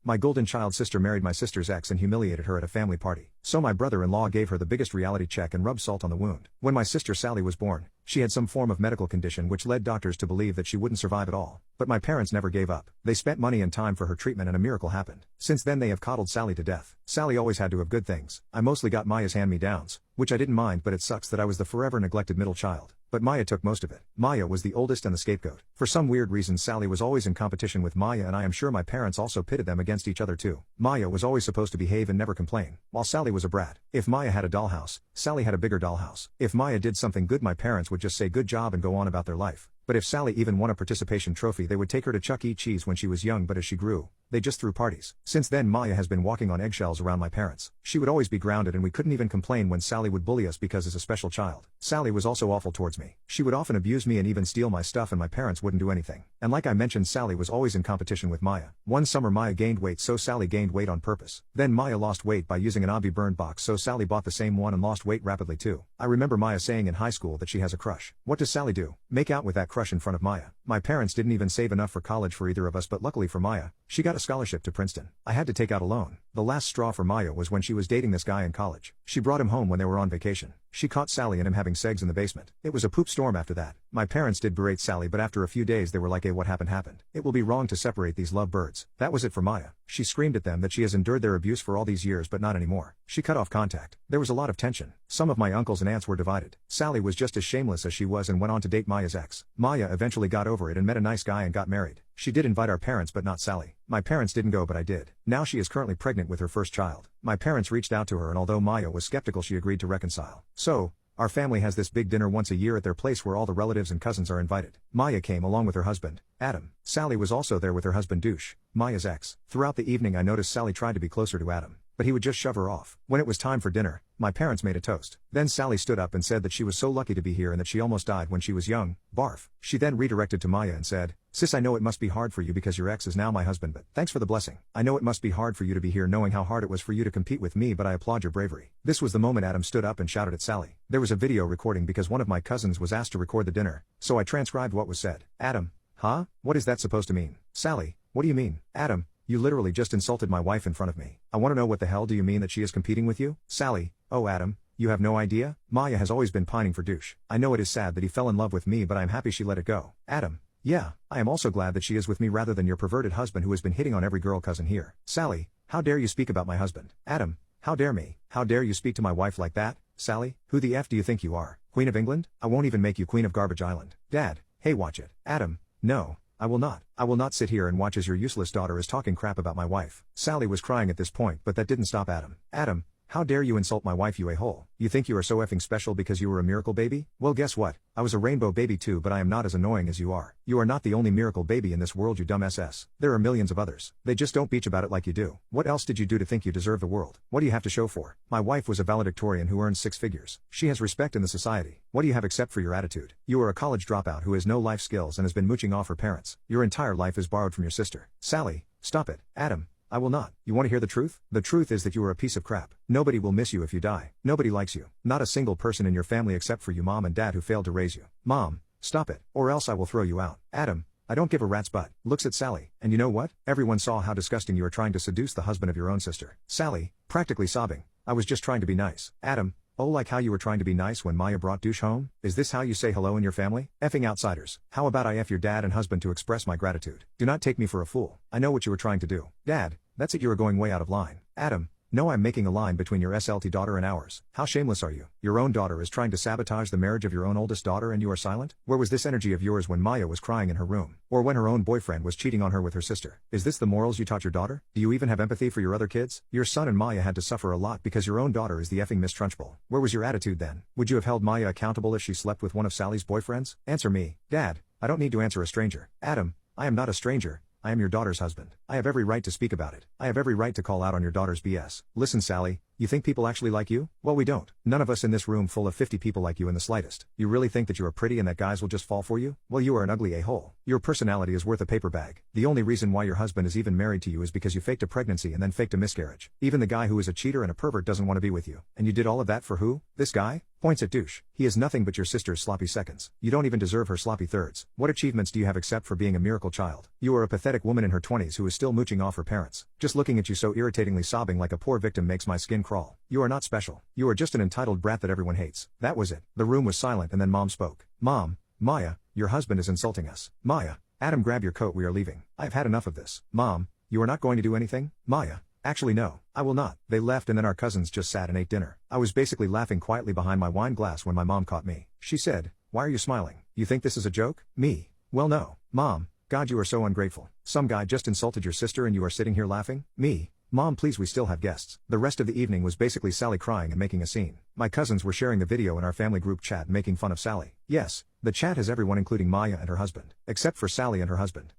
My golden child sister married my sister's ex and humiliated her at a family party. So my brother-in-law gave her the biggest reality check and rubbed salt on the wound. When my sister Sally was born, she had some form of medical condition which led doctors to believe that she wouldn't survive at all. But my parents never gave up. They spent money and time for her treatment and a miracle happened. Since then they have coddled Sally to death. Sally always had to have good things. I mostly got Maya's hand-me-downs, which I didn't mind, but it sucks that I was the forever neglected middle child. But Maya took most of it. Maya was the oldest and the scapegoat. For some weird reason Sally was always in competition with Maya, and I am sure my parents also pitted them against each other too. Maya was always supposed to behave and never complain, while Sally was a brat. If Maya had a dollhouse, Sally had a bigger dollhouse. If Maya did something good, my parents would just say good job and go on about their life. But if Sally even won a participation trophy, they would take her to Chuck E. Cheese when she was young, but as she grew, they just threw parties. Since then Maya has been walking on eggshells around my parents. She would always be grounded and we couldn't even complain when Sally would bully us because as a special child. Sally was also awful towards me. She would often abuse me and even steal my stuff, and my parents wouldn't do anything. And like I mentioned, Sally was always in competition with Maya. One summer Maya gained weight, so Sally gained weight on purpose. Then Maya lost weight by using an Avi burn box, so Sally bought the same one and lost weight rapidly too. I remember Maya saying in high school that she has a crush. What does Sally do? Make out with that crush in front of Maya. My parents didn't even save enough for college for either of us, but luckily for Maya, she got a scholarship to Princeton. I had to take out a loan. The last straw for Maya was when she was dating this guy in college. She brought him home when they were on vacation. She caught Sally and him having sex in the basement. It was a poop storm after that. My parents did berate Sally, but after a few days they were like, hey, what happened? It will be wrong to separate these love birds. That was it for Maya. She screamed at them that she has endured their abuse for all these years, but not anymore. She cut off contact. There was a lot of tension. Some of my uncles and aunts were divided. Sally was just as shameless as she was and went on to date Maya's ex. Maya eventually got over it and met a nice guy and got married. She did invite our parents but not Sally. My parents didn't go, but I did. Now she is currently pregnant with her first child. My parents reached out to her, and although Maya was skeptical, she agreed to reconcile. So, our family has this big dinner once a year at their place where all the relatives and cousins are invited. Maya came along with her husband, Adam. Sally was also there with her husband Douche, Maya's ex. Throughout the evening I noticed Sally tried to be closer to Adam, but he would just shove her off. When it was time for dinner, my parents made a toast. Then Sally stood up and said that she was so lucky to be here and that she almost died when she was young. Barf. She then redirected to Maya and said, sis, I know it must be hard for you because your ex is now my husband, but thanks for the blessing. I know it must be hard for you to be here knowing how hard it was for you to compete with me, but I applaud your bravery. This was the moment Adam stood up and shouted at Sally. There was a video recording because one of my cousins was asked to record the dinner, so I transcribed what was said. Adam, huh? What is that supposed to mean? Sally, what do you mean? Adam, you literally just insulted my wife in front of me. I want to know, what the hell do you mean that she is competing with you? Sally, oh Adam, you have no idea? Maya has always been pining for Douche. I know it is sad that he fell in love with me, but I am happy she let it go. Adam, yeah, I am also glad that she is with me rather than your perverted husband who has been hitting on every girl cousin here. Sally, how dare you speak about my husband? Adam, how dare me? How dare you speak to my wife like that? Sally, who the F do you think you are? Queen of England? I won't even make you Queen of Garbage Island. Dad, hey, watch it. Adam, no, I will not. I will not sit here and watch as your useless daughter is talking crap about my wife. Sally was crying at this point, but that didn't stop Adam. Adam, how dare you insult my wife, you a-hole? You think you are so effing special because you were a miracle baby? Well, guess what? I was a rainbow baby too, but I am not as annoying as you are. You are not the only miracle baby in this world, you dumb SS. There are millions of others. They just don't beach about it like you do. What else did you do to think you deserve the world? What do you have to show for? My wife was a valedictorian who earns 6 figures. She has respect in the society. What do you have except for your attitude? You are a college dropout who has no life skills and has been mooching off her parents. Your entire life is borrowed from your sister. Sally, stop it. Adam, I will not. You want to hear the truth? The truth is that you are a piece of crap. Nobody will miss you if you die. Nobody likes you. Not a single person in your family except for you mom and dad who failed to raise you. Mom, stop it, or else I will throw you out. Adam, I don't give a rat's butt. Looks at Sally, and you know what? Everyone saw how disgusting you are trying to seduce the husband of your own sister. Sally, practically sobbing. I was just trying to be nice. Adam, oh, like how you were trying to be nice when Maya brought Douche home? Is this how you say hello in your family? Effing outsiders. How about I F your dad and husband to express my gratitude? Do not take me for a fool. I know what you were trying to do. Dad, that's it, you are going way out of line. Adam, no, I'm making a line between your SLT daughter and ours. How shameless are you? Your own daughter is trying to sabotage the marriage of your own oldest daughter and you are silent? Where was this energy of yours when Maya was crying in her room? Or when her own boyfriend was cheating on her with her sister? Is this the morals you taught your daughter? Do you even have empathy for your other kids? Your son and Maya had to suffer a lot because your own daughter is the effing Miss Trunchbull. Where was your attitude then? Would you have held Maya accountable if she slept with one of Sally's boyfriends? Answer me. Dad, I don't need to answer a stranger. Adam, I am not a stranger. I am your daughter's husband. I have every right to speak about it. I have every right to call out on your daughter's BS. Listen, Sally, You think people actually like you? Well, we don't. None of us in this room full of 50 people like you in the slightest. You really think that you are pretty and that guys will just fall for you? Well, you are an ugly a-hole. Your personality is worth a paper bag. The only reason why your husband is even married to you is because you faked a pregnancy and then faked a miscarriage. Even the guy who is a cheater and a pervert doesn't want to be with you. And you did all of that for who? This guy? Points at douche. He is nothing but your sister's sloppy seconds. You don't even deserve her sloppy thirds. What achievements do you have except for being a miracle child? You are a pathetic woman in her 20s who is still mooching off her parents. Just looking at you so irritatingly sobbing like a poor victim makes my skin crawl. You are not special. You are just an entitled brat that everyone hates. That was it. The room was silent and then Mom spoke. Mom, Maya, your husband is insulting us. Maya, Adam, grab your coat, we are leaving. I've had enough of this. Mom, you are not going to do anything? Maya, actually no, I will not. They left and then our cousins just sat and ate dinner. I was basically laughing quietly behind my wine glass when my mom caught me. She said, "Why are you smiling? You think this is a joke?" Me. Well no. Mom, God, you are so ungrateful. Some guy just insulted your sister and you are sitting here laughing? Me. Mom, please, we still have guests. The rest of the evening was basically Sally crying and making a scene. My cousins were sharing the video in our family group chat making fun of Sally. Yes, the chat has everyone including Maya and her husband. Except for Sally and her husband.